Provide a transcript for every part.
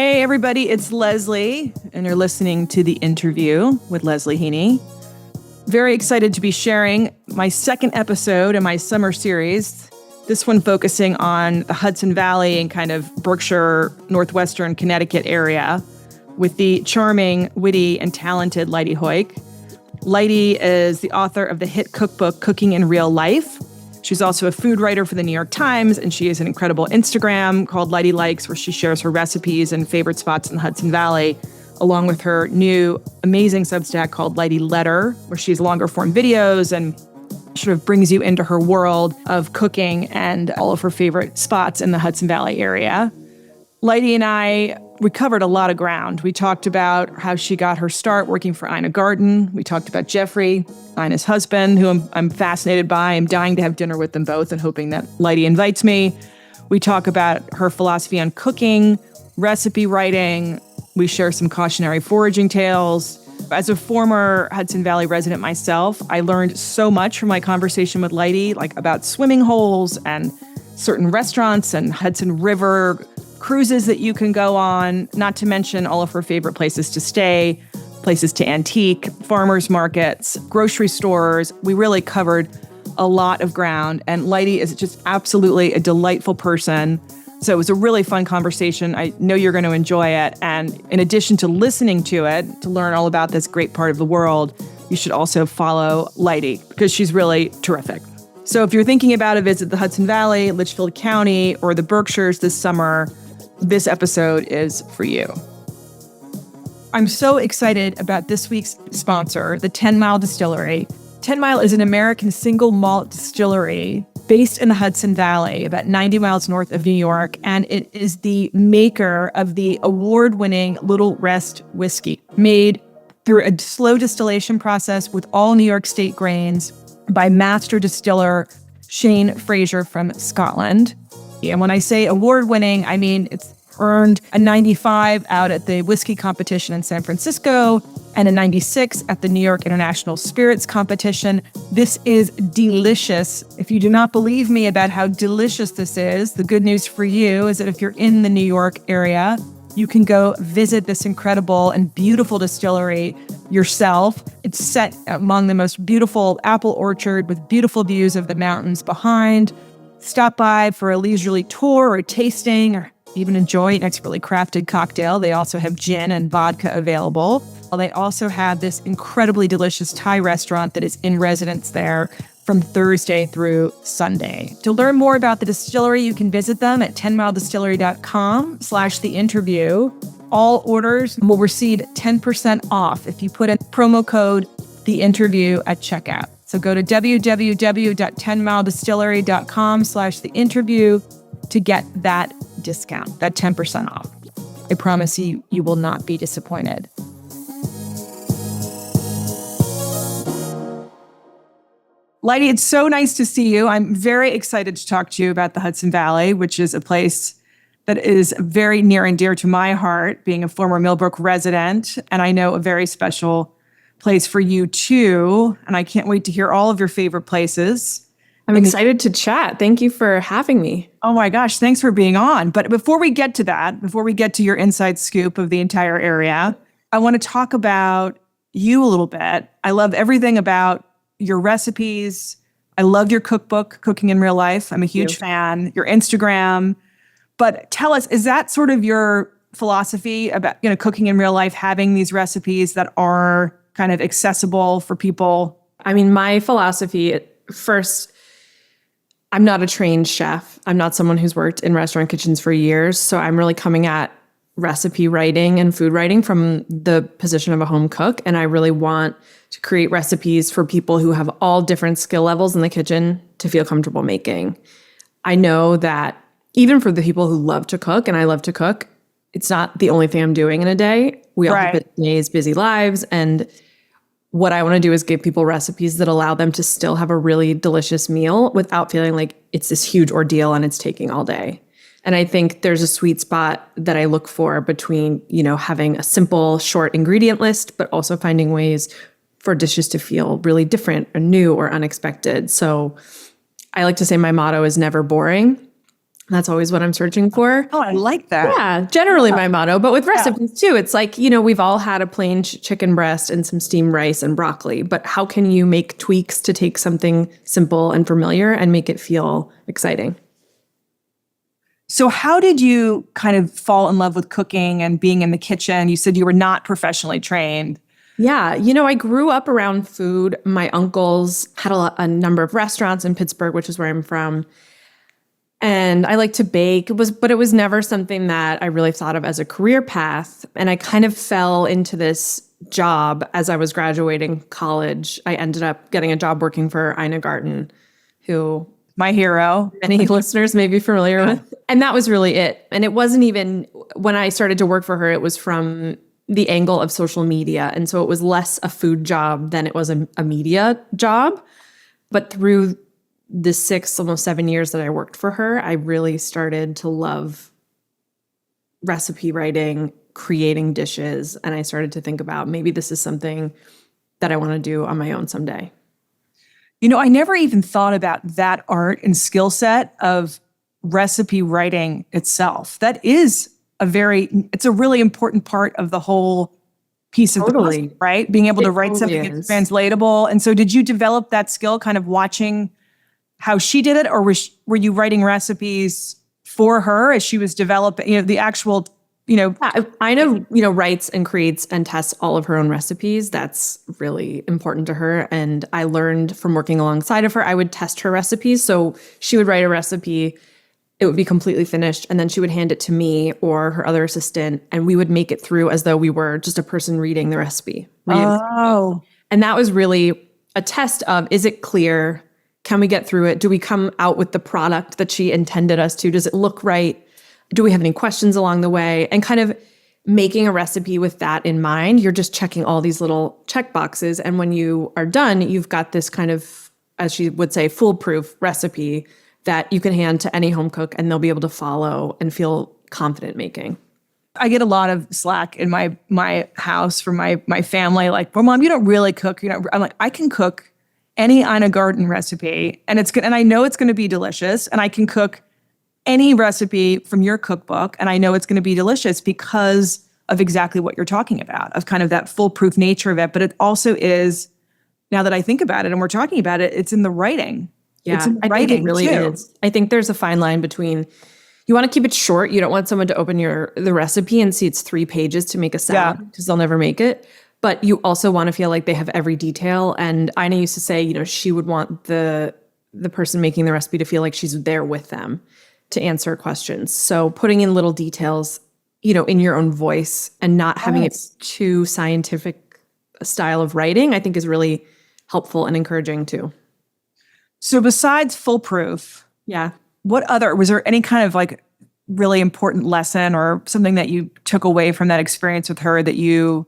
Hey, everybody, it's Leslie, and you're listening to The Interview with Lidey Heuck. Very excited to be sharing my second episode in my summer series, this one focusing on the Hudson Valley and kind of Berkshire, Northwestern Connecticut area with the charming, witty, and talented Lidey Heuck. Lidey is the author of the hit cookbook, Cooking in Real Life. She's also a food writer for the New York Times, and she has an incredible Instagram called Lidey Likes, where she shares her recipes and favorite spots in the Hudson Valley, along with her new amazing Substack called Lidey Letter, where she has longer form videos and sort of brings you into her world of cooking and all of her favorite spots in the Hudson Valley area. Lidey and we covered a lot of ground. We talked about how she got her start working for Ina Garten. We talked about Jeffrey, Ina's husband, who I'm fascinated by. I'm dying to have dinner with them both and hoping that Lidey invites me. We talk about her philosophy on cooking, recipe writing. We share some cautionary foraging tales. As a former Hudson Valley resident myself, I learned so much from my conversation with Lidey, like about swimming holes and certain restaurants and Hudson River cruises that you can go on, not to mention all of her favorite places to stay, places to antique, farmers markets, grocery stores. We really covered a lot of ground, and Lidey is just absolutely a delightful person. So it was a really fun conversation. I know you're going to enjoy it. And in addition to listening to it, to learn all about this great part of the world, you should also follow Lidey because she's really terrific. So if you're thinking about a visit to the Hudson Valley, Litchfield County, or the Berkshires this summer, this episode is for you. I'm so excited about this week's sponsor, the 10 Mile Distillery. 10 Mile is an American single malt distillery based in the Hudson Valley, about 90 miles north of New York, and it is the maker of the award-winning Little Rest whiskey, made through a slow distillation process with all New York State grains by master distiller Shane Fraser from Scotland. And when I say award-winning, I mean it's earned a 95 out at the whiskey competition in San Francisco and a 96 at the New York International Spirits Competition. This is delicious. If you do not believe me about how delicious this is, the good news for you is that if you're in the New York area, you can go visit this incredible and beautiful distillery yourself. It's set among the most beautiful apple orchard with beautiful views of the mountains behind. Stop by for a leisurely tour or tasting, or even enjoy an expertly crafted cocktail. They also have gin and vodka available. They also have this incredibly delicious Thai restaurant that is in residence there from Thursday through Sunday. To learn more about the distillery, you can visit them at 10miledistillery.com/theinterview. All orders will receive 10% off if you put in promo code THEINTERVIEW at checkout. So go to www.10miledistillery.com/theinterview to get that discount, that 10% off. I promise you will not be disappointed. Lidey, it's so nice to see you. I'm very excited to talk to you about the Hudson Valley, which is a place that is very near and dear to my heart, being a former Millbrook resident, and I know a very special place for you too, and I can't wait to hear all of your favorite places. I'm excited to chat. Thank you for having me. Oh my gosh, thanks for being on. But before we get to that, before we get to your inside scoop of the entire area, I want to talk about you a little bit. I love everything about your recipes. I love your cookbook, Cooking in Real Life. I'm a huge fan. Your Instagram. But tell us, is that sort of your philosophy about, cooking in real life, having these recipes that are kind of accessible for people? I mean, my philosophy, first, I'm not a trained chef. I'm not someone who's worked in restaurant kitchens for years. So I'm really coming at recipe writing and food writing from the position of a home cook. And I really want to create recipes for people who have all different skill levels in the kitchen to feel comfortable making. I know that even for the people who love to cook, and I love to cook, it's not the only thing I'm doing in a day. We all have busy days, busy lives. And what I want to do is give people recipes that allow them to still have a really delicious meal without feeling like it's this huge ordeal and it's taking all day. And I think there's a sweet spot that I look for between, having a simple, short ingredient list, but also finding ways for dishes to feel really different or new or unexpected. So I like to say my motto is never boring. That's always what I'm searching for. Oh, I like that. Yeah, generally my motto. But with recipes too, it's like, we've all had a plain chicken breast and some steamed rice and broccoli. But how can you make tweaks to take something simple and familiar and make it feel exciting? So how did you kind of fall in love with cooking and being in the kitchen? You said you were not professionally trained. Yeah, I grew up around food. My uncles had a number of restaurants in Pittsburgh, which is where I'm from. And I like to bake. But it was never something that I really thought of as a career path. And I kind of fell into this job as I was graduating college. I ended up getting a job working for Ina Garten, who my hero, many listeners may be familiar with. And that was really it. And it wasn't even, when I started to work for her, it was from the angle of social media. And so it was less a food job than it was a media job. But through the 6, almost 7 years that I worked for her, I really started to love recipe writing, creating dishes. And I started to think about maybe this is something that I want to do on my own someday. I never even thought about that art and skill set of recipe writing itself. That is it's a really important part of the whole piece of the puzzle, right? Being able to write something that's translatable. And so did you develop that skill kind of watching how she did it, or were you writing recipes for her as she was developing, the actual, I know, writes and creates and tests all of her own recipes. That's really important to her. And I learned from working alongside of her, I would test her recipes. So she would write a recipe, it would be completely finished, and then she would hand it to me or her other assistant, and we would make it through as though we were just a person reading the recipe. Oh. And that was really a test of, is it clear? Can we get through it? Do we come out with the product that she intended us to? Does it look right? Do we have any questions along the way? And kind of making a recipe with that in mind, you're just checking all these little check boxes. And when you are done, you've got this kind of, as she would say, foolproof recipe that you can hand to any home cook and they'll be able to follow and feel confident making. I get a lot of slack in my house from my family, like, well, Mom, you don't really cook. I'm like, I can cook any Ina Garten recipe, and it's good, and I know it's going to be delicious, and I can cook any recipe from your cookbook, and I know it's going to be delicious because of exactly what you're talking about, of kind of that foolproof nature of it. But it also is, now that I think about it and we're talking about it, it's in the writing. Yeah, it's in the I writing think it really too. is. I think there's a fine line between, you want to keep it short. You don't want someone to open the recipe and see it's 3 pages to make a salad because they'll never make it. But you also want to feel like they have every detail. And Ina used to say, she would want the person making the recipe to feel like she's there with them to answer questions. So putting in little details, in your own voice and not having it too scientific a style of writing, I think is really helpful and encouraging too. So besides foolproof, was there any kind of like really important lesson or something that you took away from that experience with her that you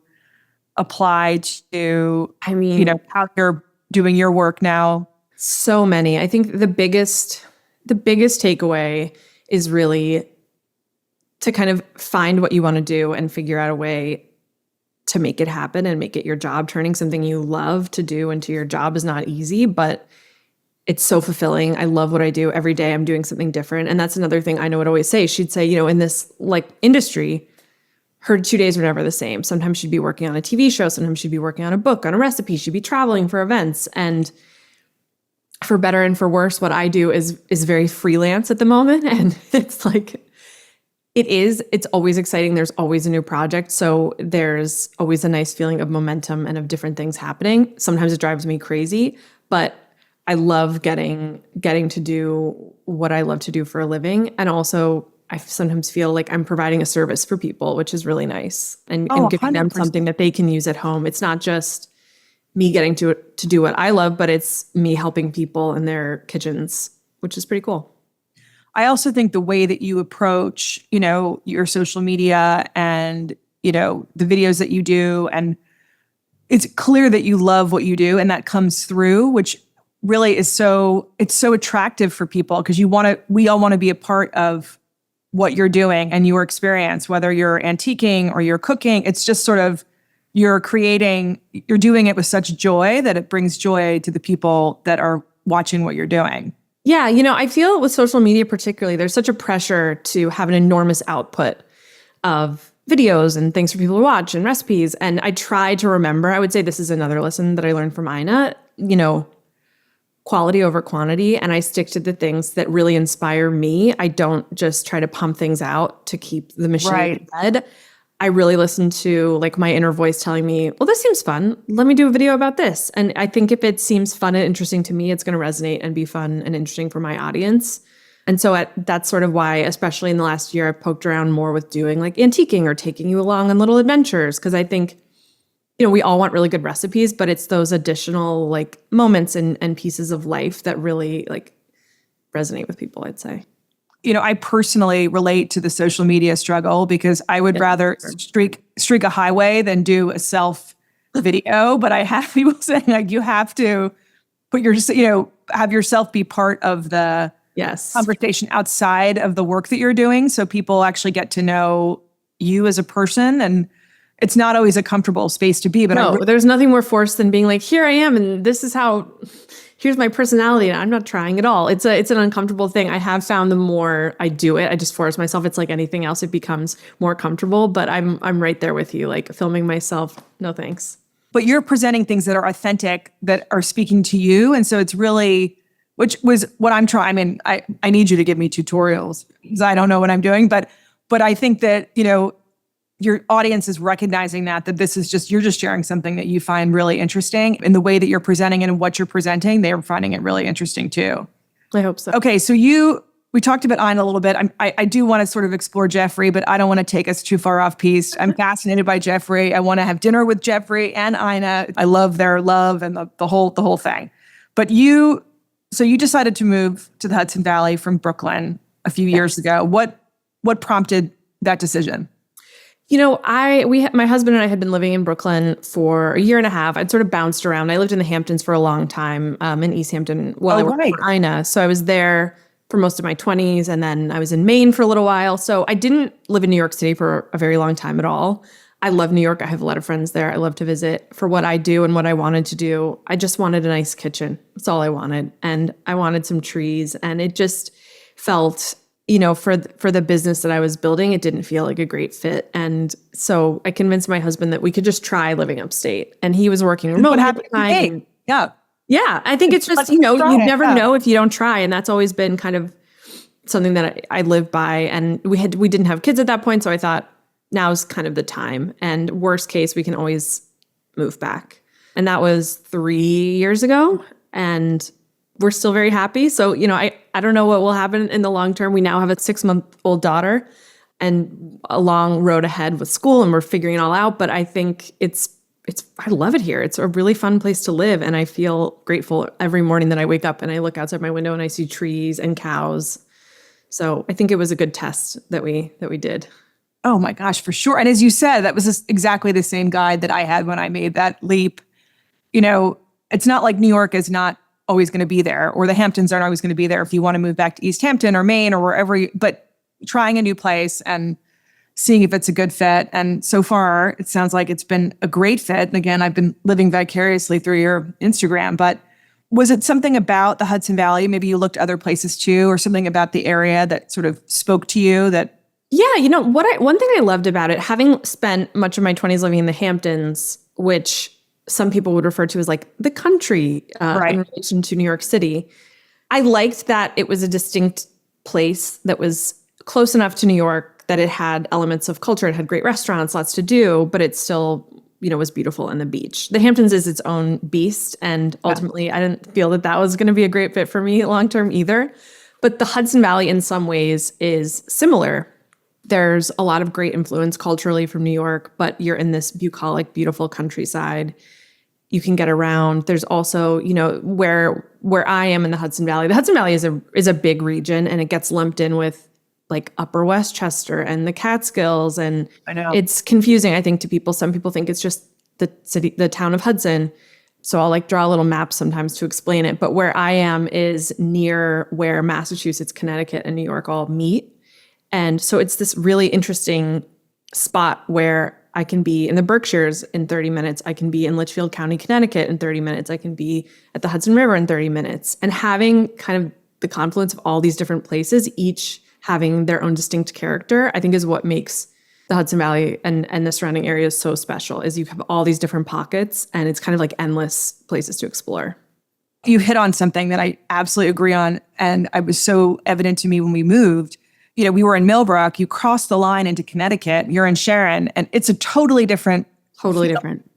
applied to, how you're doing your work now? So many. I think the biggest takeaway is really to kind of find what you want to do and figure out a way to make it happen and make it your job. Turning something you love to do into your job is not easy, but it's so fulfilling. I love what I do. Every day I'm doing something different. And that's another thing Ina would always say. She'd say, in this industry, her 2 days are never the same. Sometimes she'd be working on a TV show. Sometimes she'd be working on a book, on a recipe. She'd be traveling for events. And for better and for worse, what I do is very freelance at the moment. And it's like, it's always exciting. There's always a new project. So there's always a nice feeling of momentum and of different things happening. Sometimes it drives me crazy, but I love getting to do what I love to do for a living. And also I sometimes feel like I'm providing a service for people, which is really nice. And giving them something that they can use at home. It's not just me getting to do what I love, but it's me helping people in their kitchens, which is pretty cool. I also think the way that you approach, your social media and, the videos that you do, and it's clear that you love what you do and that comes through, which really is it's so attractive for people because we all want to be a part of what you're doing and your experience, whether you're antiquing or you're cooking. It's just sort of, you're doing it with such joy that it brings joy to the people that are watching what you're doing. Yeah, I feel with social media particularly, there's such a pressure to have an enormous output of videos and things for people to watch and recipes. And I try to remember, I would say this is another lesson that I learned from Ina, quality over quantity. And I stick to the things that really inspire me. I don't just try to pump things out to keep the machine fed. I really listen to like my inner voice telling me, well, this seems fun. Let me do a video about this. And I think if it seems fun and interesting to me, it's going to resonate and be fun and interesting for my audience. And so that's sort of why, especially in the last year, I've poked around more with doing like antiquing or taking you along on little adventures. Because I think, we all want really good recipes, but it's those additional like moments and pieces of life that really like resonate with people, I'd say. I personally relate to the social media struggle because I would rather streak a highway than do a self video. But I have people saying like you have to put your, have yourself be part of the conversation outside of the work that you're doing, so people actually get to know you as a person. And it's not always a comfortable space to be. But no, there's nothing more forced than being like, here I am, and this is here's my personality, and I'm not trying at all. It's an uncomfortable thing. I have found the more I do it, I just force myself. It's like anything else, it becomes more comfortable. But I'm right there with you, like filming myself. No thanks. But you're presenting things that are authentic, that are speaking to you, and so it's really, which was what I'm trying. I mean, I need you to give me tutorials because I don't know what I'm doing. But I think that your audience is recognizing that this is you're just sharing something that you find really interesting, in the way that you're presenting and what you're presenting, they're finding it really interesting too. I hope so. Okay. So we talked about Ina a little bit. I do want to sort of explore Jeffrey, but I don't want to take us too far off piece. I'm fascinated by Jeffrey. I want to have dinner with Jeffrey and Ina. I love their love and the whole thing. But you decided to move to the Hudson Valley from Brooklyn a few years ago. What prompted that decision? My husband and I had been living in Brooklyn for a year and a half. I'd sort of bounced around. I lived in the Hamptons for a long time, in East Hampton while I worked for Ina. So I was there for most of my 20s, and then I was in Maine for a little while. So I didn't live in New York City for a very long time at all. I love New York. I have a lot of friends there. I love to visit. For what I do and what I wanted to do, I just wanted a nice kitchen. That's all I wanted. And I wanted some trees. And it just felt, for the business that I was building, it didn't feel like a great fit. And so I convinced my husband that we could just try living upstate. And he was working remote. What happened? Yeah. I think it's just, you never know if you don't try. And that's always been kind of something that I live by. And we didn't have kids at that point. So I thought now's kind of the time. And worst case, we can always move back. And that was 3 years ago. And we're still very happy. So, I don't know what will happen in the long term. We now have a 6-month-old daughter and a long road ahead with school, and we're figuring it all out. But I think I love it here. It's a really fun place to live. And I feel grateful every morning that I wake up and I look outside my window and I see trees and cows. So I think it was a good test that we did. Oh my gosh, for sure. And as you said, that was exactly the same guide that I had when I made that leap. It's not like New York is not always going to be there, or the Hamptons aren't always going to be there if you want to move back to East Hampton or Maine or wherever, but trying a new place and seeing if it's a good fit. And so far, it sounds like it's been a great fit. And again, I've been living vicariously through your Instagram, but was it something about the Hudson Valley? Maybe you looked other places too, or something about the area that sort of spoke to you that... Yeah, one thing I loved about it, having spent much of my 20s living in the Hamptons, which some people would refer to as like the country in relation to New York City. I liked that it was a distinct place that was close enough to New York that it had elements of culture. It had great restaurants, lots to do, but it still, was beautiful in the beach. The Hamptons is its own beast. And ultimately, I didn't feel that was going to be a great fit for me long-term either. But the Hudson Valley in some ways is similar. There's a lot of great influence culturally from New York, but you're in this bucolic, beautiful countryside. You can get around. There's also, where I am in the Hudson Valley. The Hudson Valley is a big region, and it gets lumped in with like Upper Westchester and the Catskills, and I know it's confusing, I think, to people. Some people think it's just the town of Hudson. So I'll like draw a little map sometimes to explain it. But where I am is near where Massachusetts, Connecticut, and New York all meet. And so it's this really interesting spot where I can be in the Berkshires in 30 minutes. I can be in Litchfield County, Connecticut in 30 minutes. I can be at the Hudson River in 30 minutes. And having kind of the confluence of all these different places, each having their own distinct character, I think is what makes the Hudson Valley and the surrounding areas so special, is you have all these different pockets and it's kind of like endless places to explore. You hit on something that I absolutely agree on. And it was so evident to me when we moved. You know, we were in Millbrook, you cross the line into Connecticut, you're in Sharon, and it's a totally different different.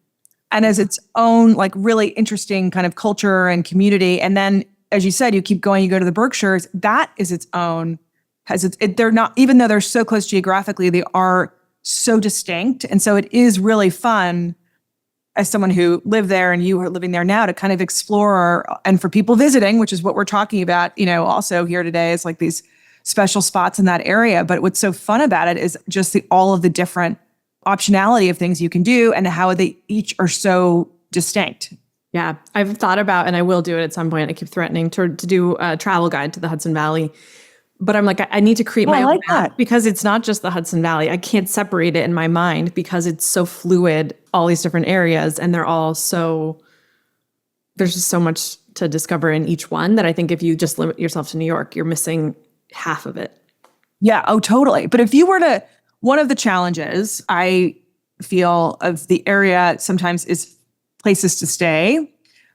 And as its own like really interesting kind of culture and community. And then, as you said, you keep going, you go to the Berkshires, that is its own, they're not, even though they're so close geographically, they are so distinct. And so it is really fun as someone who lived there and you are living there now to kind of explore, and for people visiting, which is what we're talking about, you know, also here today, is like these special spots in that area. But what's so fun about it is just all of the different optionality of things you can do and how they each are so distinct. Yeah, I've thought about, and I will do it at some point. I keep threatening to do a travel guide to the Hudson Valley. But I'm like, I need to create my own map, because it's not just the Hudson Valley. I can't separate it in my mind because it's so fluid, all these different areas, and they're all so, there's just so much to discover in each one that I think if you just limit yourself to New York, you're missing half of it. Yeah, oh, totally. But if you were to, one of the challenges I feel of the area sometimes is places to stay.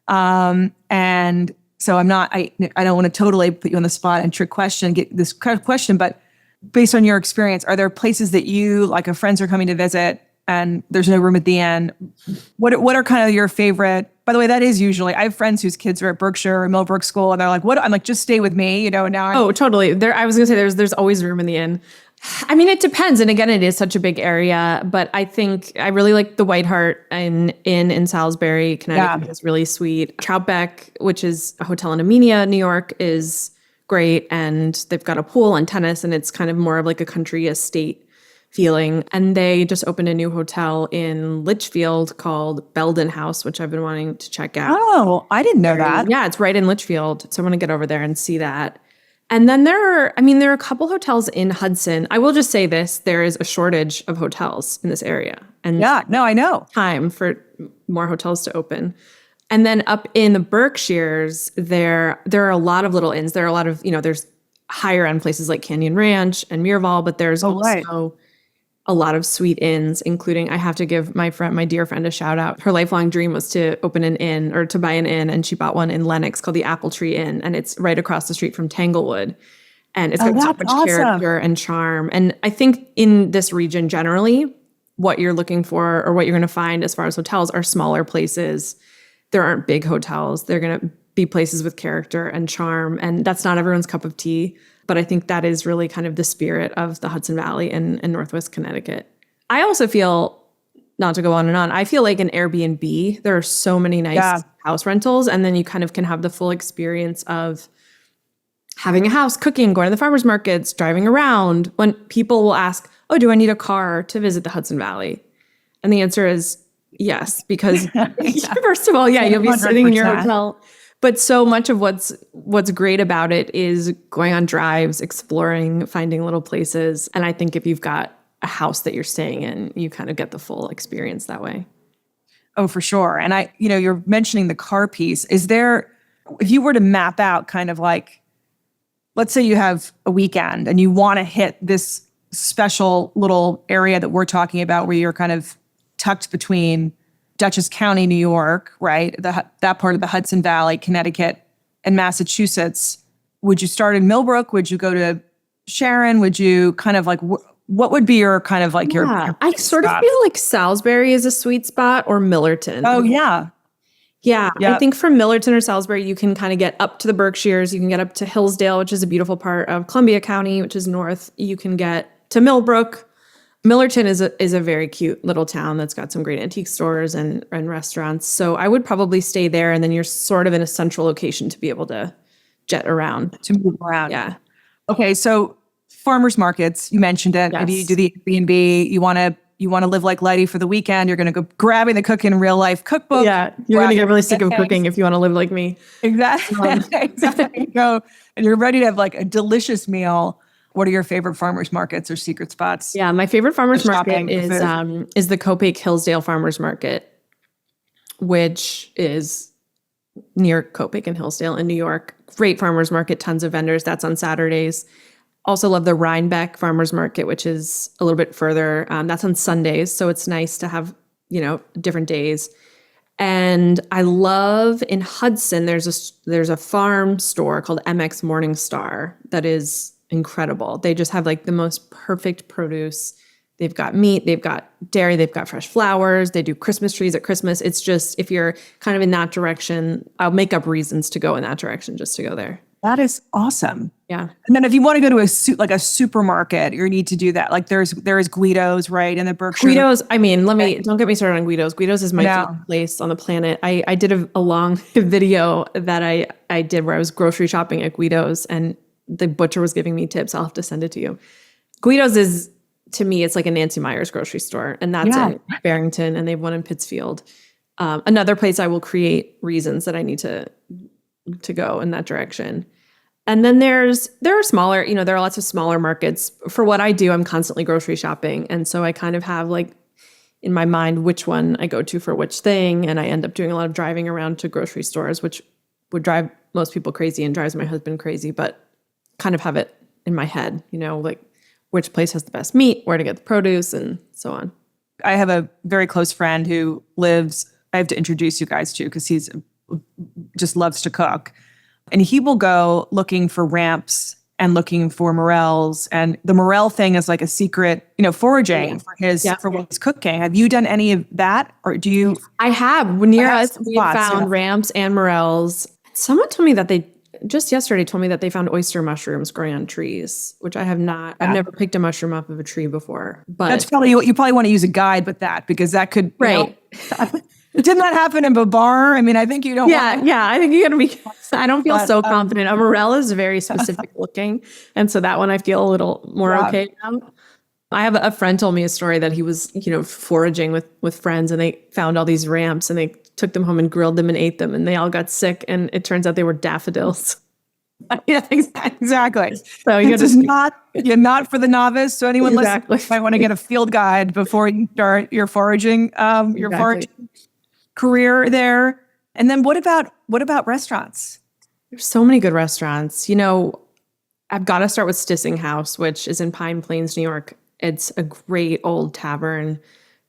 And so I don't want to totally put you on the spot and get this question, but based on your experience, are there places that you, like if friends are coming to visit and there's no room at the inn, what are kind of your favorite? By the way, that is usually, I have friends whose kids are at Berkshire or Millbrook School, and they're like, "What?" I'm like, "Just stay with me," you know. And now oh, totally. I was gonna say there's always room in the inn. I mean, it depends. And again, it is such a big area, but I think I really like the White Hart Inn in Salisbury, Connecticut. Yeah. Is really sweet. Troutbeck, which is a hotel in Amenia, New York, is great. And they've got a pool and tennis, and it's kind of more of like a country estate feeling. And they just opened a new hotel in Litchfield called Belden House, which I've been wanting to check out. Oh, I didn't know that. Yeah, it's right in Litchfield. So I want to get over there and see that. And then there are a couple hotels in Hudson. I will just say this, there is a shortage of hotels in this area. And yeah, no, I know. Time for more hotels to open. And then up in the Berkshires, there are a lot of little inns. There are a lot of, there's higher end places like Canyon Ranch and Miraval, but there's also a lot of sweet inns, including, I have to give my dear friend a shout out. Her lifelong dream was to open an inn or to buy an inn, and she bought one in Lenox called the Apple Tree Inn, and it's right across the street from Tanglewood. And it's got so much character and charm. And I think in this region generally, what you're looking for or what you're going to find as far as hotels are smaller places. There aren't big hotels. They're going to be places with character and charm, and that's not everyone's cup of tea. But I think that is really kind of the spirit of the Hudson Valley and Northwest Connecticut. I also feel, not to go on and on, I feel like an Airbnb, there are so many nice house rentals, and then you kind of can have the full experience of having a house, cooking, going to the farmers markets, driving around. When people will ask, oh, do I need a car to visit the Hudson Valley? And the answer is yes, because first of all, you'll be sitting in your hotel. But so much of what's great about it is going on drives, exploring, finding little places. And I think if you've got a house that you're staying in, you kind of get the full experience that way. Oh, for sure. And you're mentioning the car piece. Is there, if you were to map out kind of like, let's say you have a weekend and you want to hit this special little area that we're talking about where you're kind of tucked between Dutchess County, New York, right? That part of the Hudson Valley, Connecticut, and Massachusetts. Would you start in Millbrook? Would you go to Sharon? Would you kind of like, what would be your kind of like your I sort of feel like Salisbury is a sweet spot, or Millerton. Oh, yeah. Yeah. Yep. I think from Millerton or Salisbury, you can kind of get up to the Berkshires. You can get up to Hillsdale, which is a beautiful part of Columbia County, which is north. You can get to Millbrook. Millerton is a very cute little town that's got some great antique stores and restaurants. So I would probably stay there, and then you're sort of in a central location to be able to jet around. To move around. Yeah. Okay, so farmers markets, you mentioned it. Yes. Maybe you do the Airbnb. You want to live like Lidey for the weekend. You're going to go grabbing the Cook in Real Life cookbook. Yeah, you're going to get really sick of cooking if you want to live like me. Exactly. Exactly. Go, and you're ready to have like a delicious meal. What are your favorite farmers markets or secret spots? Yeah, my favorite farmers market is the Copiague Hillsdale Farmers Market, which is near Copic and Hillsdale in New York. Great farmers market, tons of vendors. That's on Saturdays. Also love the Rhinebeck Farmers Market, which is a little bit further. That's on Sundays, so it's nice to have, different days. And I love in Hudson, there's a farm store called MX Morningstar that is incredible. They just have like the most perfect produce. They've got meat, they've got dairy, they've got fresh flowers. They do Christmas trees at Christmas. It's just, if you're kind of in that direction, I'll make up reasons to go in that direction just to go there. That is awesome. Yeah. And then if you want to go to a supermarket, you need to do that. Like there is Guido's, right? In the Berkshire. Guido's, don't get me started on Guido's. Guido's is my favorite place on the planet. I did a long video that I did where I was grocery shopping at Guido's and the butcher was giving me tips. I'll have to send it to you. Guido's is, to me, it's like a Nancy Meyer's grocery store, and that's in Barrington, and they have one in Pittsfield. Another place I will create reasons that I need to go in that direction. And then there are smaller, there are lots of smaller markets. For what I do, I'm constantly grocery shopping. And so I kind of have like in my mind which one I go to for which thing. And I end up doing a lot of driving around to grocery stores, which would drive most people crazy and drives my husband crazy, but kind of have it in my head, like which place has the best meat, where to get the produce, and so on. I have a very close friend who I have to introduce you guys to because he's just loves to cook. And he will go looking for ramps and looking for morels. And the morel thing is like a secret, foraging for what he's cooking. Have you done any of that? Or do you? I have. Near us, we found ramps and morels. Someone told me that just yesterday told me that they found oyster mushrooms growing on trees, which I have not. Yeah. I've never picked a mushroom off of a tree before. But that's probably you probably want to use a guide with that because that could right. Didn't that happen in Babar? I mean, I think you don't. Yeah. I think you got to be. I don't feel so confident. A morel is very specific looking, and so that one I feel a little more okay about. I have a friend told me a story that he was, foraging with friends, and they found all these ramps, and they took them home and grilled them and ate them, and they all got sick. And it turns out they were daffodils. Yeah, exactly. So you're not for the novice. So anyone listening might want to get a field guide before you start your foraging, foraging career there. And then what about restaurants? There's so many good restaurants. I've got to start with Stissing House, which is in Pine Plains, New York. It's a great old tavern.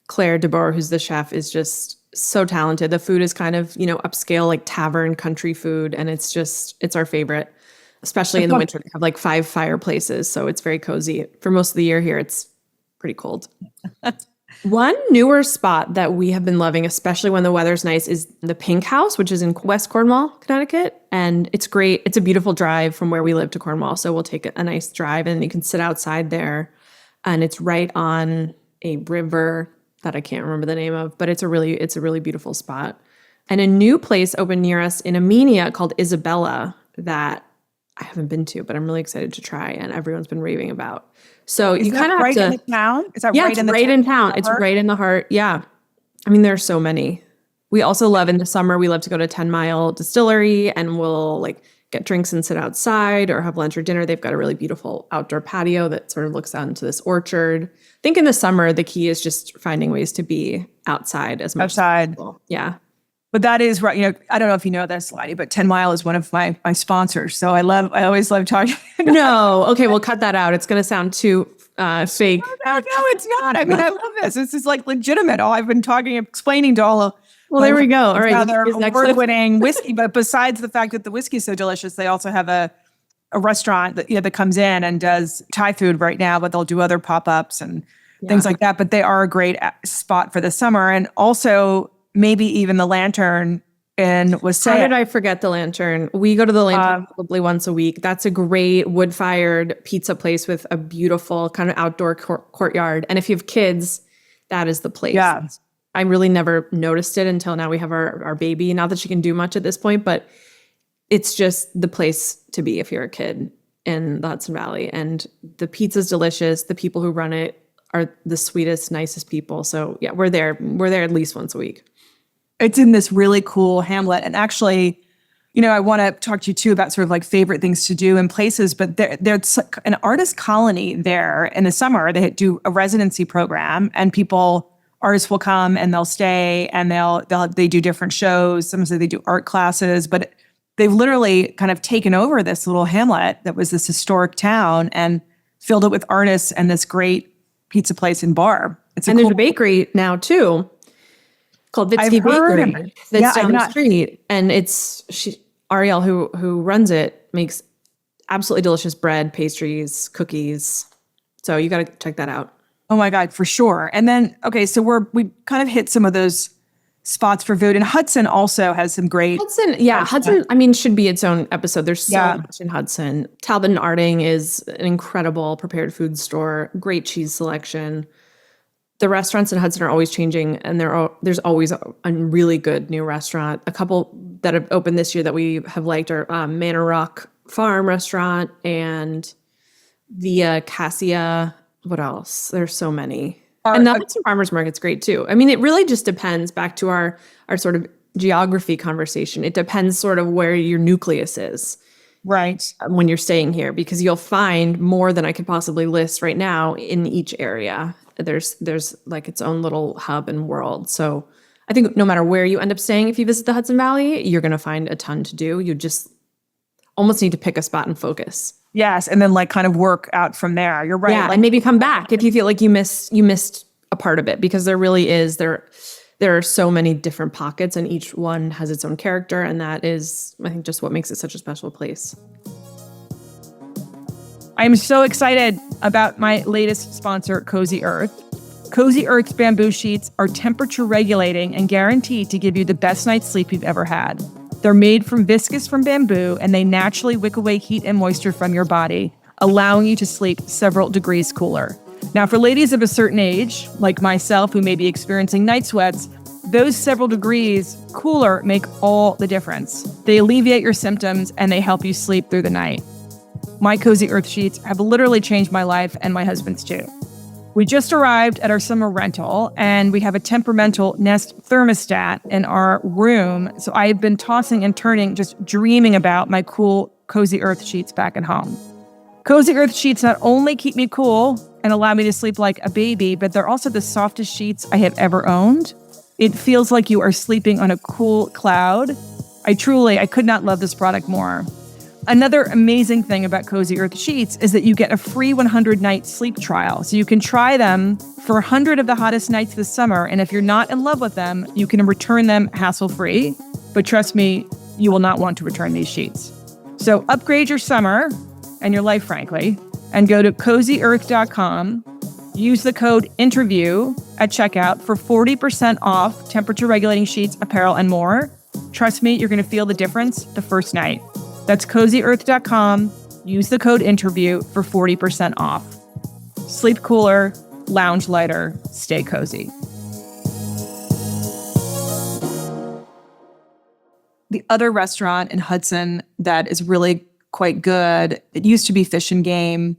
Claire DeBoer, who's the chef, is just so talented. The food is kind of, upscale, like tavern country food. And it's our favorite, especially in the winter. They have like 5 fireplaces. So it's very cozy. For most of the year here, it's pretty cold. One newer spot that we have been loving, especially when the weather's nice, is the Pink House, which is in West Cornwall, Connecticut. And it's great. It's a beautiful drive from where we live to Cornwall. So we'll take a nice drive and you can sit outside there. And it's right on a river that I can't remember the name of, but it's a really beautiful spot. And a new place opened near us in Amenia called Isabella that I haven't been to, but I'm really excited to try, and everyone's been raving about. So you kind of have to. In the town? Is that right in the town? In town. It's right in the heart. Yeah. I mean, there's so many. We also love in the summer, we love to go to 10 Mile Distillery, and we'll like get drinks and sit outside or have lunch or dinner. They've got a really beautiful outdoor patio that sort of looks out into this orchard. I think in the summer, the key is just finding ways to be outside as much as possible. Yeah. But that is right. I don't know if you know this, Lidey, but 10 Mile is one of my sponsors. So I always love talking. No. Okay. We'll cut that out. It's going to sound too fake. No, it's not. I mean, I love this. This is like legitimate. I've been explaining to all of. Well, there we go. All right. They're award-winning whiskey. But besides the fact that the whiskey is so delicious, they also have a restaurant that comes in and does Thai food right now, but they'll do other pop-ups and things like that. But they are a great spot for the summer. And also maybe even the Lantern in Wasaya. How did I forget the Lantern? We go to the Lantern probably once a week. That's a great wood-fired pizza place with a beautiful kind of outdoor courtyard. And if you have kids, that is the place. Yeah. I really never noticed it until now we have our baby. Not that she can do much at this point, but it's just the place to be if you're a kid in the Hudson Valley. And the pizza's delicious. The people who run it are the sweetest, nicest people. So yeah, we're there at least once a week. It's in this really cool hamlet. And actually, I want to talk to you too about sort of like favorite things to do in places, but there's an artist colony there in the summer. They do a residency program and people artists will come and they'll stay and they do different shows. Sometimes they do art classes, but they've literally kind of taken over this little hamlet that was this historic town and filled it with artists and this great pizza place and bar. There's a bakery now too, called Witty Bakery that's down the street. And Ariel, who runs it, makes absolutely delicious bread, pastries, cookies. So you got to check that out. Oh my God, for sure. And then, okay, so we kind of hit some of those spots for food. And Hudson also has some great... Hudson, I mean, should be its own episode. There's so much in Hudson. Talbot and Arding is an incredible prepared food store, great cheese selection. The restaurants in Hudson are always changing, and there's always a really good new restaurant. A couple that have opened this year that we have liked are Manor Rock Farm Restaurant and the Cassia. What else? There's so many. And the Hudson Farmers Market's great too. I mean, it really just depends, back to our sort of geography conversation. It depends sort of where your nucleus is. Right. When you're staying here, because you'll find more than I could possibly list right now in each area. There's like its own little hub and world. So I think no matter where you end up staying, if you visit the Hudson Valley, you're going to find a ton to do. You just almost need to pick a spot and focus. Yes, and then like kind of work out from there. You're right. Yeah, and maybe come back if you feel like you missed a part of it, because there really is there are so many different pockets and each one has its own character, and that is, I think, just what makes it such a special place. I'm so excited about my latest sponsor, Cozy Earth. Cozy Earth's bamboo sheets are temperature regulating and guaranteed to give you the best night's sleep you've ever had. They're made from viscose from bamboo, and they naturally wick away heat and moisture from your body, allowing you to sleep several degrees cooler. Now, for ladies of a certain age, like myself, who may be experiencing night sweats, those several degrees cooler make all the difference. They alleviate your symptoms, and they help you sleep through the night. My Cozy Earth sheets have literally changed my life and my husband's too. We just arrived at our summer rental, and we have a temperamental Nest thermostat in our room. So I've been tossing and turning, just dreaming about my cool Cozy Earth sheets back at home. Cozy Earth sheets not only keep me cool and allow me to sleep like a baby, but they're also the softest sheets I have ever owned. It feels like you are sleeping on a cool cloud. I could not love this product more. Another amazing thing about Cozy Earth sheets is that you get a free 100-night sleep trial. So you can try them for 100 of the hottest nights this summer. And if you're not in love with them, you can return them hassle-free. But trust me, you will not want to return these sheets. So upgrade your summer and your life, frankly, and go to CozyEarth.com. Use the code INTERVIEW at checkout for 40% off temperature-regulating sheets, apparel, and more. Trust me, you're going to feel the difference the first night. That's CozyEarth.com. Use the code INTERVIEW for 40% off. Sleep cooler, lounge lighter, stay cozy. The other restaurant in Hudson that is really quite good, it used to be Fish and Game.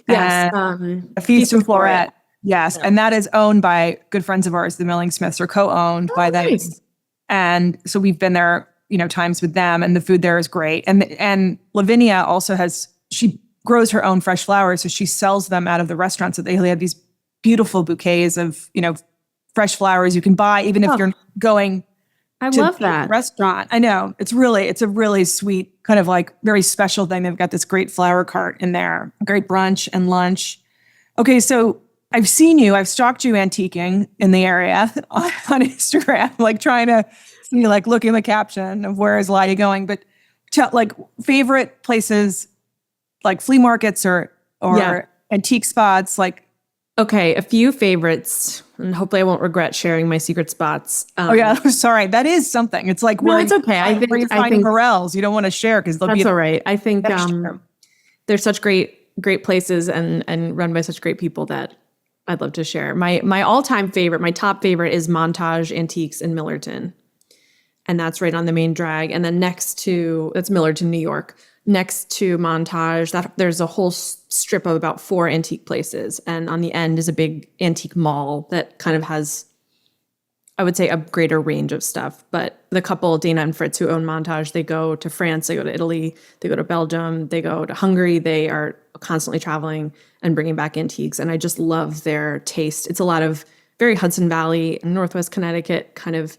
Yes. A Feast and Floret. Yes. Yeah. And that is owned by good friends of ours, the Milling Smiths, are co-owned by them. Nice. And so we've been there, times with them, and the food there is great. And Lavinia also she grows her own fresh flowers, so she sells them out of the restaurant. So they have these beautiful bouquets of, fresh flowers you can buy, even if you're going to love that restaurant. I know. It's a really sweet, kind of like very special thing. They've got this great flower cart in there, great brunch and lunch. Okay, so I've stalked you antiquing in the area on Instagram, like trying to see, like looking the caption of where is Lidey going, but like favorite places, like flea markets or antique spots, like. Okay, a few favorites, and hopefully I won't regret sharing my secret spots. Sorry, that is something. It's like, no, it's okay. I think morels you don't want to share because they'll that's be all right. I think they're such great places and run by such great people that I'd love to share. My all-time favorite, my top favorite, is Montage Antiques in Millerton, and that's right on the main drag. And then that's Millerton, New York. Next to Montage, there's a whole strip of about 4 antique places. And on the end is a big antique mall that kind of has, I would say, a greater range of stuff. But the couple, Dana and Fritz, who own Montage, they go to France, they go to Italy, they go to Belgium, they go to Hungary. They are constantly traveling and bringing back antiques. And I just love their taste. It's a lot of very Hudson Valley, Northwest Connecticut kind of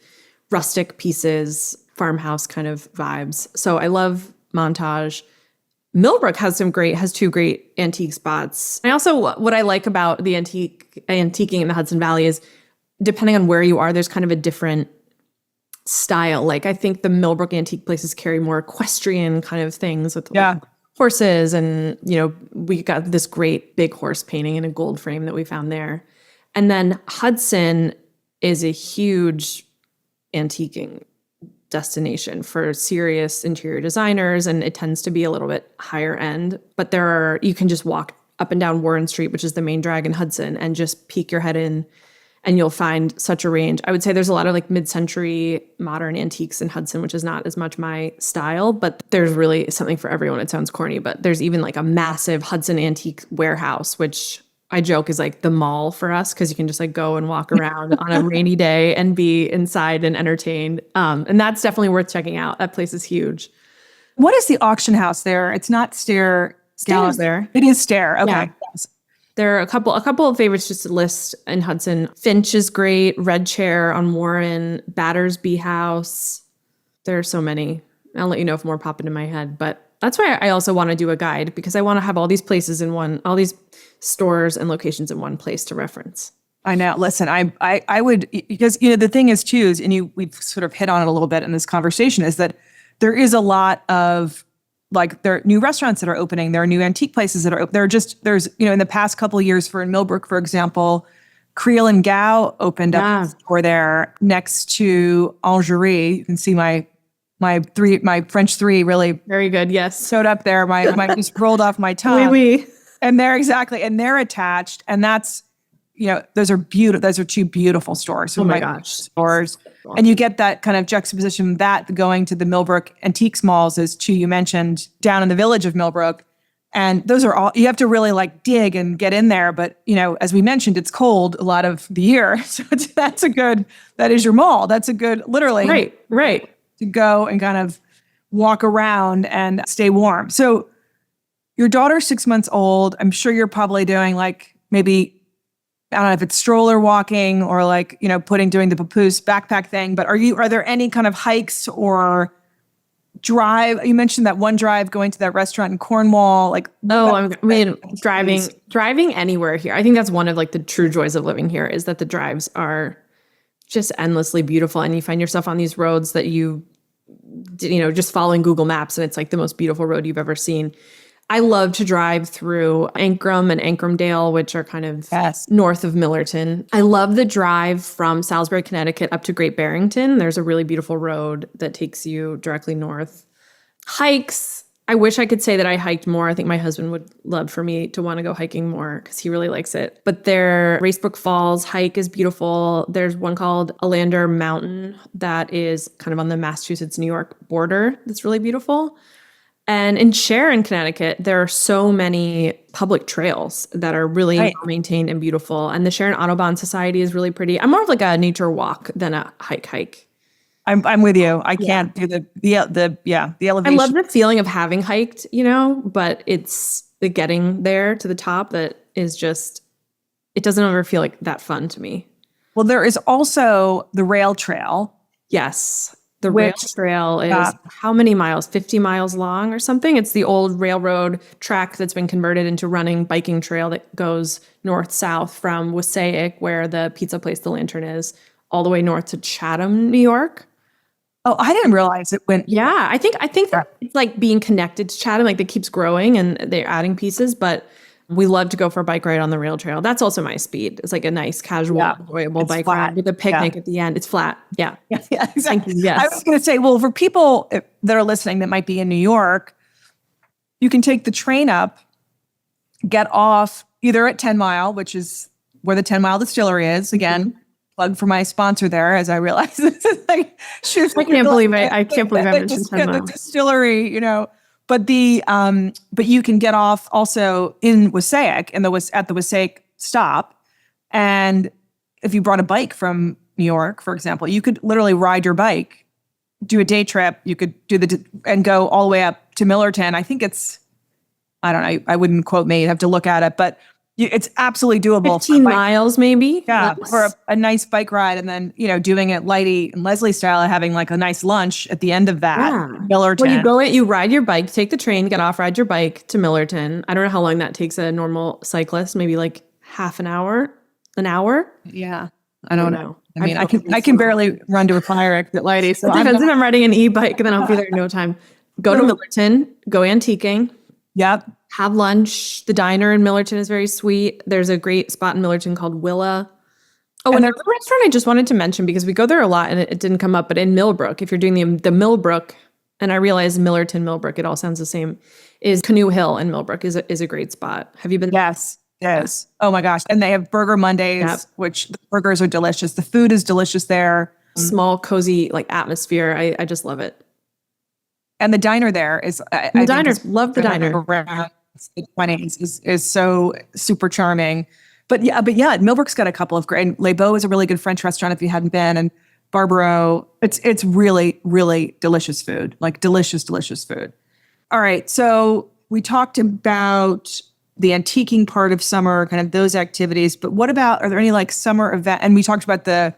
rustic pieces, farmhouse kind of vibes. So I love Montage. Millbrook has two great antique spots. I also, what I like about the antiquing in the Hudson Valley is depending on where you are, there's kind of a different style. Like I think the Millbrook antique places carry more equestrian kind of things with like horses. And, we got this great big horse painting in a gold frame that we found there. And then Hudson is a huge antiquing destination for serious interior designers, and it tends to be a little bit higher end. But you can just walk up and down Warren Street, which is the main drag in Hudson, and just peek your head in, and you'll find such a range. I would say there's a lot of like mid-century modern antiques in Hudson, which is not as much my style, but there's really something for everyone. It sounds corny, but there's even like a massive Hudson antique warehouse, which I joke is like the mall for us, because you can just like go and walk around on a rainy day and be inside and entertained. And that's definitely worth checking out. That place is huge. What is the auction house there? It's not Stair. Stair's there. It is Stair. Okay. Yeah. Yes. There are a couple of favorites just to list in Hudson. Finch is great. Red Chair on Warren. Battersby House. There are so many. I'll let you know if more pop into my head. But that's why I also want to do a guide, because I want to have all these places all these stores and locations in one place to reference. I know. Listen, I would, because the thing is too, we've sort of hit on it a little bit in this conversation, is that there is a lot of like, there are new restaurants that are opening, there are new antique places that are open. There's in the past couple of years in Millbrook, for example, Creel and Gow opened up a store there next to Angerie. You can see my French 3 really very good. Yes. showed up there. My just rolled off my tongue. Oui, oui. And they're attached, and that's, those are beautiful. Those are two beautiful stores. Oh my gosh. Stores. And you get that kind of juxtaposition of that going to the Millbrook Antiques malls, as two you mentioned, down in the village of Millbrook. And those are all, you have to really like dig and get in there. But, as we mentioned, it's cold a lot of the year. So that is your mall. That's a good, literally. Right. To go and kind of walk around and stay warm. So your daughter's 6 months old. I'm sure you're probably doing like maybe, I don't know if it's stroller walking or like, doing the papoose backpack thing, but are there any kind of hikes or drive? You mentioned that one drive going to that restaurant in Cornwall, like, driving anywhere here. I think that's one of like the true joys of living here, is that the drives are just endlessly beautiful. And you find yourself on these roads that just following Google Maps, and it's like the most beautiful road you've ever seen. I love to drive through Ankrum and Ankramdale, which are kind of north of Millerton. I love the drive from Salisbury, Connecticut up to Great Barrington. There's a really beautiful road that takes you directly north. Hikes. I wish I could say that I hiked more. I think my husband would love for me to want to go hiking more, because he really likes it. But Racebrook Falls hike is beautiful. There's one called Alander Mountain that is kind of on the Massachusetts-New York border that's really beautiful. And in Sharon, Connecticut, there are so many public trails that are really well maintained and beautiful. And the Sharon Audubon Society is really pretty. I'm more of like a nature walk than a hike. I'm with you. I can't do the elevation. I love the feeling of having hiked, but it's the getting there to the top that is just, it doesn't ever feel like that fun to me. Well, there is also the rail trail. Yes. The rail trail is how many miles? 50 miles long or something? It's the old railroad track that's been converted into running biking trail that goes north-south from Wassaic, where the pizza place The Lantern is, all the way north to Chatham, New York. Oh, I didn't realize it went. Yeah, I think that it's like being connected to Chatham, like it keeps growing and they're adding pieces, but we love to go for a bike ride on the rail trail. That's also my speed. It's like a nice, casual, enjoyable bike ride with a picnic at the end. It's flat. Yeah. Yeah, exactly. Yes. I was going to say, well, for people that are listening that might be in New York, you can take the train up, get off either at 10 Mile, which is where the 10 Mile Distillery is. Again, plug for my sponsor there, as I realize. I can't believe I mentioned 10 Mile. The distillery, But you can get off also in Wassaic at the Wassaic stop. And if you brought a bike from New York, for example, you could literally ride your bike, do a day trip. You could and go all the way up to Millerton. I think it's, I don't know, I wouldn't quote me, you'd have to look at it, but It's absolutely doable. 15 miles maybe. Yeah, for a nice bike ride, and then doing it Lidey and Leslie style, and having like a nice lunch at the end of that. Yeah. Millerton. Well, you ride your bike, take the train, get off, ride your bike to Millerton. I don't know how long that takes a normal cyclist. Maybe like half an hour, an hour. Yeah, I don't know. I mean, I can barely run to a fire exit at Lidey. So it depends if I'm riding an e-bike, and then I'll be there in no time. Go to Millerton, go antiquing. Yep. Have lunch. The diner in Millerton is very sweet. There's a great spot in Millerton called Willa. Oh, and there's a restaurant I just wanted to mention because we go there a lot and it didn't come up, but in Millbrook, if you're doing the Millbrook, and I realize Millerton, Millbrook, it all sounds the same, is Canoe Hill in Millbrook is a great spot. Have you been there? Yes. Oh my gosh. And they have Burger Mondays, which the burgers are delicious. The food is delicious there. Small, cozy like atmosphere. I just love it. And the diner there is, love the diner. Around the 20s is so super charming. But yeah, Millbrook's got a couple of great, Les Beaux is a really good French restaurant if you hadn't been, and Barbaro, it's really, really delicious food, like delicious food. All right. So we talked about the antiquing part of summer, kind of those activities, but what about, are there any like summer event? And we talked about the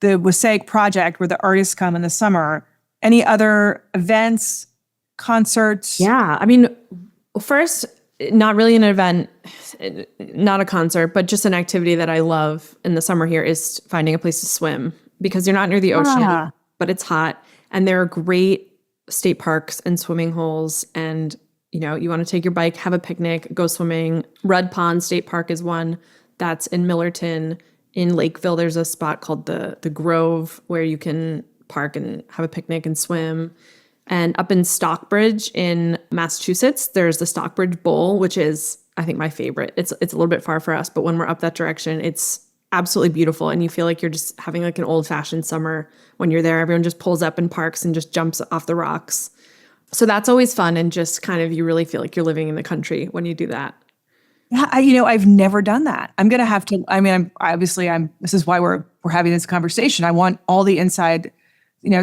Wasaic project where the artists come in the summer. Any other events, concerts? Yeah. I mean, first, not really an event, not a concert, but just an activity that I love in the summer here is finding a place to swim because you're not near the ocean, but it's hot. And there are great state parks and swimming holes. And, you want to take your bike, have a picnic, go swimming. Rudd Pond State Park is one that's in Millerton. In Lakeville, there's a spot called the Grove where you can park and have a picnic and swim. And up in Stockbridge in Massachusetts, there's the Stockbridge Bowl, which is, I think, my favorite. It's a little bit far for us, but when we're up that direction, it's absolutely beautiful. And you feel like you're just having like an old-fashioned summer when you're there. Everyone just pulls up and parks and just jumps off the rocks. So that's always fun, and just kind of, you really feel like you're living in the country when you do that. Yeah, I've never done that. I'm going to have to, this is why we're having this conversation. I want all the inside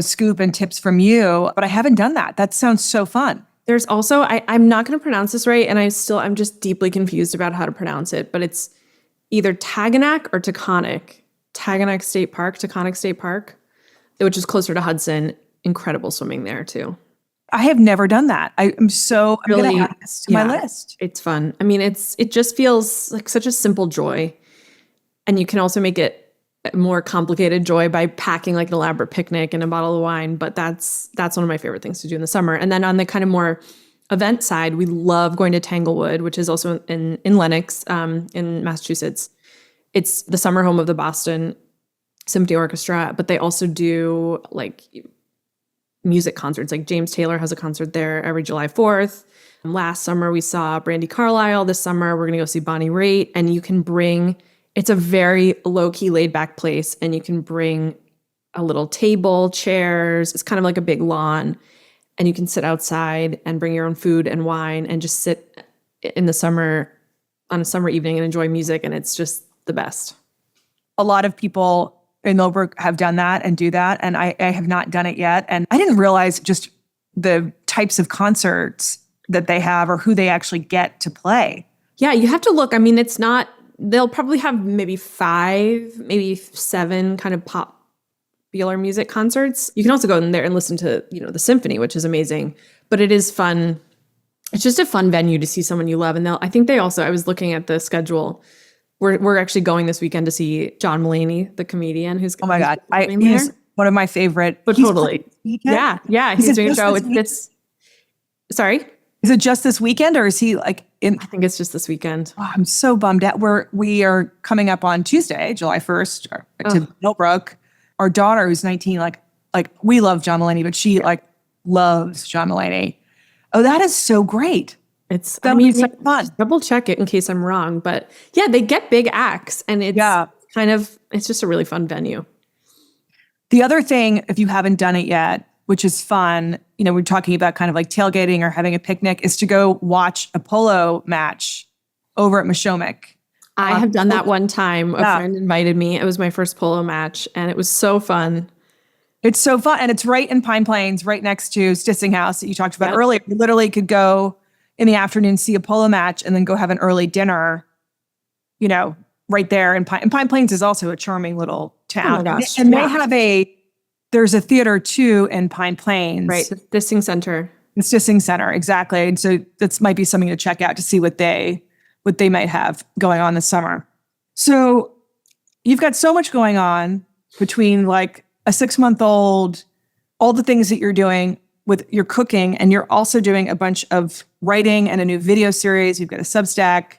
scoop and tips from you, but I haven't done that. That sounds so fun. There's also, I'm not going to pronounce this right, and I'm just deeply confused about how to pronounce it, but it's either Taganak or Taconic. Taganak State Park, which is closer to Hudson. Incredible swimming there too. I have never done that. I'm going to add this to my list. It's fun. I mean, it just feels like such a simple joy, and you can also make it more complicated joy by packing like an elaborate picnic and a bottle of wine. But that's one of my favorite things to do in the summer. And then on the kind of more event side, we love going to Tanglewood, which is also in Lenox, in Massachusetts. It's the summer home of the Boston Symphony Orchestra, but they also do like music concerts. Like James Taylor has a concert there every July 4th. Last summer we saw Brandi Carlile. This summer we're going to go see Bonnie Raitt, and you can bring, it's a very low-key, laid-back place, and you can bring a little table, chairs. It's kind of like a big lawn, and you can sit outside and bring your own food and wine and just sit in the summer on a summer evening and enjoy music, and it's just the best. A lot of people in Millbrook have done that and do that, and I have not done it yet. And I didn't realize just the types of concerts that they have or who they actually get to play. Yeah, you have to look. I mean, it's not, they'll probably have maybe 5, maybe 7 kind of popular music concerts. You can also go in there and listen to, the symphony, which is amazing. But it is fun. It's just a fun venue to see someone you love. And I think they also, I was looking at the schedule. We're actually going this weekend to see John Mulaney, the comedian, who's, oh my God, he's one of my favorite. But totally. Yeah. He's doing a show. Sorry? Is it just this weekend, or is he like in? I think it's just this weekend. Oh, I'm so bummed out. We are coming up on Tuesday, July 1st, to Millbrook. Our daughter, who's 19, like we love John Mulaney, but she loves John Mulaney. Oh, that is so great. It's fun. Double check it in case I'm wrong, but yeah, they get big acts, and it's it's just a really fun venue. The other thing, if you haven't done it yet, which is fun, we're talking about kind of like tailgating or having a picnic, is to go watch a polo match over at Mashomick. I have done that one time. A friend invited me. It was my first polo match, and it was so fun. It's so fun, and it's right in Pine Plains, right next to Stissing House that you talked about earlier. You literally could go in the afternoon, see a polo match, and then go have an early dinner right there. And Pine Plains is also a charming little town. Oh my gosh. And they have there's a theater too in Pine Plains. Right. The Dissing Center. It's Dissing Center, exactly. And so that might be something to check out to see what they might have going on this summer. So you've got so much going on between like a 6-month-old, all the things that you're doing with your cooking, and you're also doing a bunch of writing and a new video series. You've got a Substack.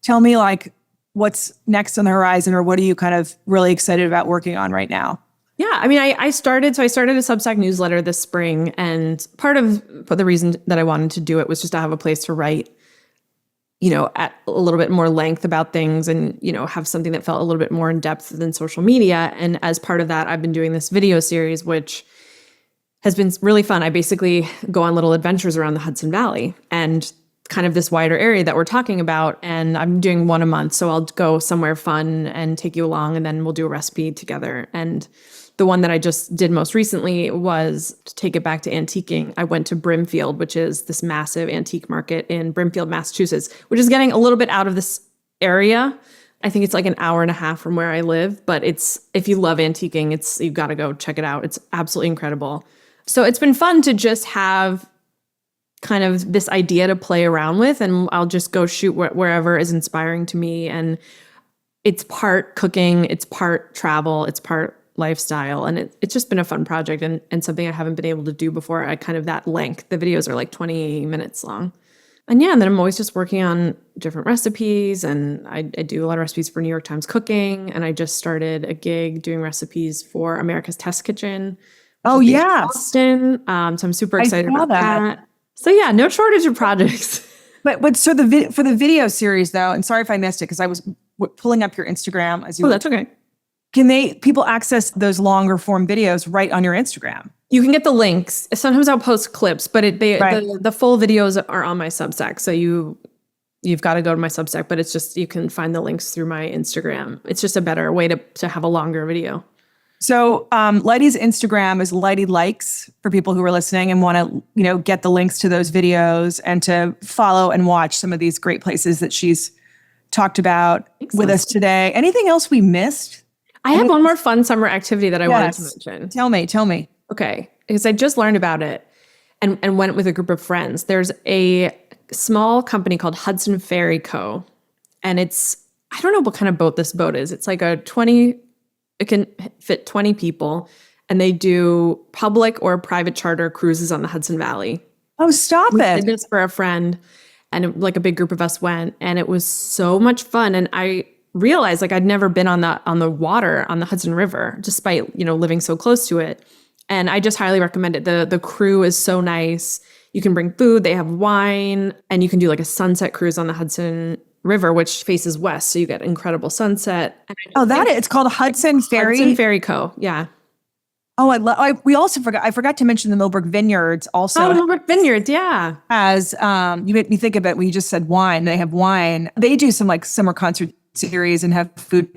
Tell me like what's next on the horizon, or what are you kind of really excited about working on right now? Yeah, I mean, I started a Substack newsletter this spring, and part of the reason that I wanted to do it was just to have a place to write, at a little bit more length about things, and, have something that felt a little bit more in depth than social media. And as part of that, I've been doing this video series, which has been really fun. I basically go on little adventures around the Hudson Valley and kind of this wider area that we're talking about. And I'm doing one a month. So I'll go somewhere fun and take you along, and then we'll do a recipe together. And the one that I just did most recently was to take it back to antiquing. I went to Brimfield, which is this massive antique market in Brimfield, Massachusetts, which is getting a little bit out of this area. I think it's like an hour and a half from where I live, but if you love antiquing, you've got to go check it out. It's absolutely incredible. So it's been fun to just have kind of this idea to play around with, and I'll just go shoot wherever is inspiring to me. And it's part cooking, it's part travel, it's part lifestyle. And it's just been a fun project and something I haven't been able to do before. That length. The videos are like 20 minutes long. And then I'm always just working on different recipes, and I do a lot of recipes for New York Times Cooking. And I just started a gig doing recipes for America's Test Kitchen. Oh, yeah. Boston. So I'm super excited about that. So yeah, no shortage of projects. But so for the video series though, and sorry if I missed it because I was pulling up your Instagram as you. Oh, that's okay. Can people access those longer form videos right on your Instagram? You can get the links. Sometimes I'll post clips, but the full videos are on my Substack. So you've got to go to my Substack, but it's just, you can find the links through my Instagram. It's just a better way to have a longer video. So Lidey's Instagram is Lidey Likes for people who are listening and want to, get the links to those videos and to follow and watch some of these great places that she's talked about with us today. Anything else we missed? I have one more fun summer activity that I wanted to mention. Tell me. Okay, because I just learned about it and went with a group of friends. There's a small company called Hudson Ferry Co. And I don't know what kind of boat this boat is. It's like it can fit 20 people, and they do public or private charter cruises on the Hudson Valley. Oh, stop it. I did this for a friend, and like a big group of us went, and it was so much fun. And I realized like I'd never been on the water on the Hudson River, despite, living so close to it. And I just highly recommend it. The crew is so nice. You can bring food, they have wine, and you can do like a sunset cruise on the Hudson River, which faces west, so you get incredible sunset. It's called Hudson Ferry. Hudson Ferry Co. Yeah. Oh, I forgot to mention the Millbrook Vineyards also. Oh, Millbrook Vineyards, yeah. As you made me think of it when you just said wine. They have wine. They do some like summer concert series and have food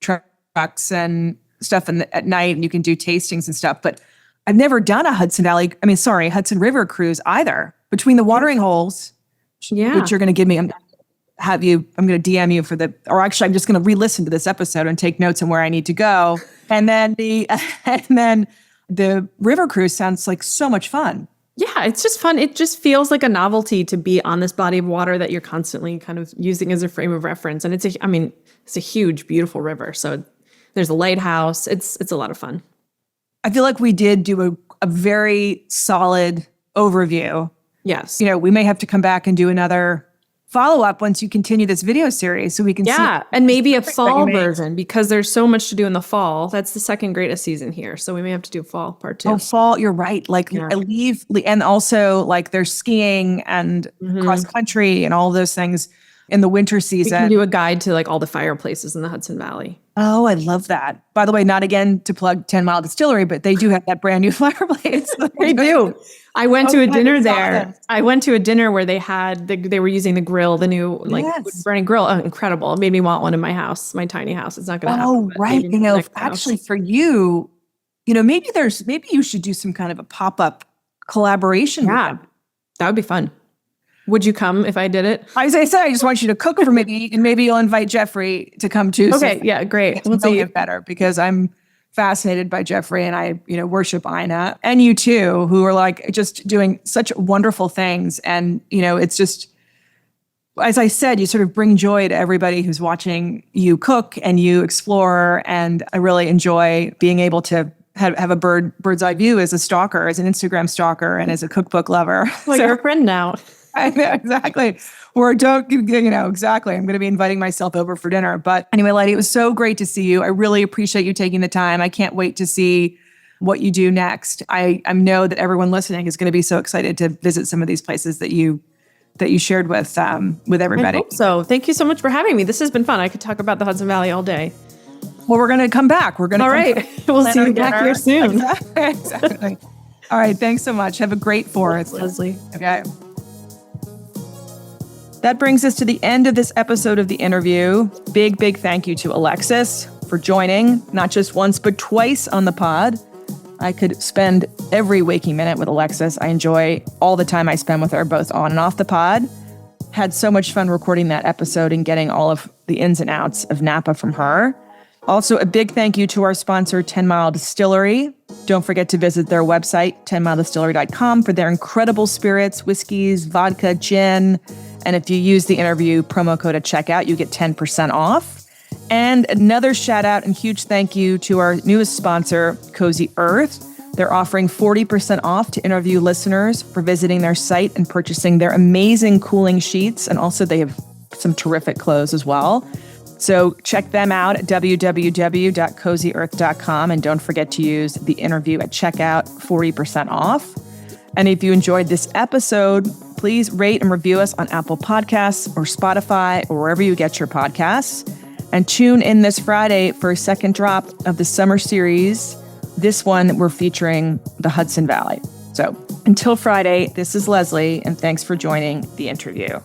trucks and stuff at night, and you can do tastings and stuff. But I've never done a Hudson River cruise either. Between the watering holes, which you're going to give me. I'm going to DM you or actually I'm just going to re-listen to this episode and take notes on where I need to go. And then the river cruise sounds like so much fun. Yeah, it's just fun. It just feels like a novelty to be on this body of water that you're constantly kind of using as a frame of reference. And it's a huge, beautiful river. So there's a lighthouse. It's a lot of fun. I feel like we did do a very solid overview. Yes. We may have to come back and do another follow-up once you continue this video series so we can see. Yeah, and maybe a fall version because there's so much to do in the fall. That's the second greatest season here. So we may have to do fall part 2. Oh, fall, you're right. Like and also like there's skiing and cross country and all those things in the winter season. We can do a guide to like all the fireplaces in the Hudson Valley. Oh, I love that. By the way, not again to plug 10 Mile Distillery, but they do have that brand new fireplace. They do. I went to a dinner there. I went to a dinner where they had, they were using the grill, the new burning grill. Oh, incredible. It made me want one in my house, my tiny house. It's not going to happen. Oh, right. Actually for you, maybe you should do some kind of a pop-up collaboration. Yeah, that would be fun. Would you come if I did it? As I said, I just want you to cook for me, and maybe you'll invite Jeffrey to come too. Okay, yeah, great. We'll see it better because I'm fascinated by Jeffrey, and I, worship Ina and you too, who are like just doing such wonderful things. And, it's just, as I said, you sort of bring joy to everybody who's watching you cook and you explore. And I really enjoy being able to have a bird's eye view as a stalker, as an Instagram stalker, and as a cookbook lover. Well, you're a friend now. I know, exactly. Or don't, exactly. I'm going to be inviting myself over for dinner. But anyway, Lidey, it was so great to see you. I really appreciate you taking the time. I can't wait to see what you do next. I know that everyone listening is going to be so excited to visit some of these places that you shared with everybody. I hope so. Thank you so much for having me. This has been fun. I could talk about the Hudson Valley all day. Well, we're going to come back. All right. We'll see you back here soon. Exactly. All right. Thanks so much. Have a great 4th. Leslie. Okay. That brings us to the end of this episode of the interview. Big thank you to Alexis for joining, not just once, but twice on the pod. I could spend every waking minute with Alexis. I enjoy all the time I spend with her, both on and off the pod. Had so much fun recording that episode and getting all of the ins and outs of Napa from her. Also, a big thank you to our sponsor, 10 Mile Distillery. Don't forget to visit their website, 10miledistillery.com, for their incredible spirits, whiskeys, vodka, gin. And if you use the interview promo code at checkout, you get 10% off. And another shout out and huge thank you to our newest sponsor, Cozy Earth. They're offering 40% off to interview listeners for visiting their site and purchasing their amazing cooling sheets. And also they have some terrific clothes as well. So check them out at www.cozyearth.com. And don't forget to use the interview at checkout, 40% off. And if you enjoyed this episode, please rate and review us on Apple Podcasts or Spotify or wherever you get your podcasts. And tune in this Friday for a second drop of the summer series. This one, we're featuring the Hudson Valley. So until Friday, this is Leslie, and thanks for joining the interview.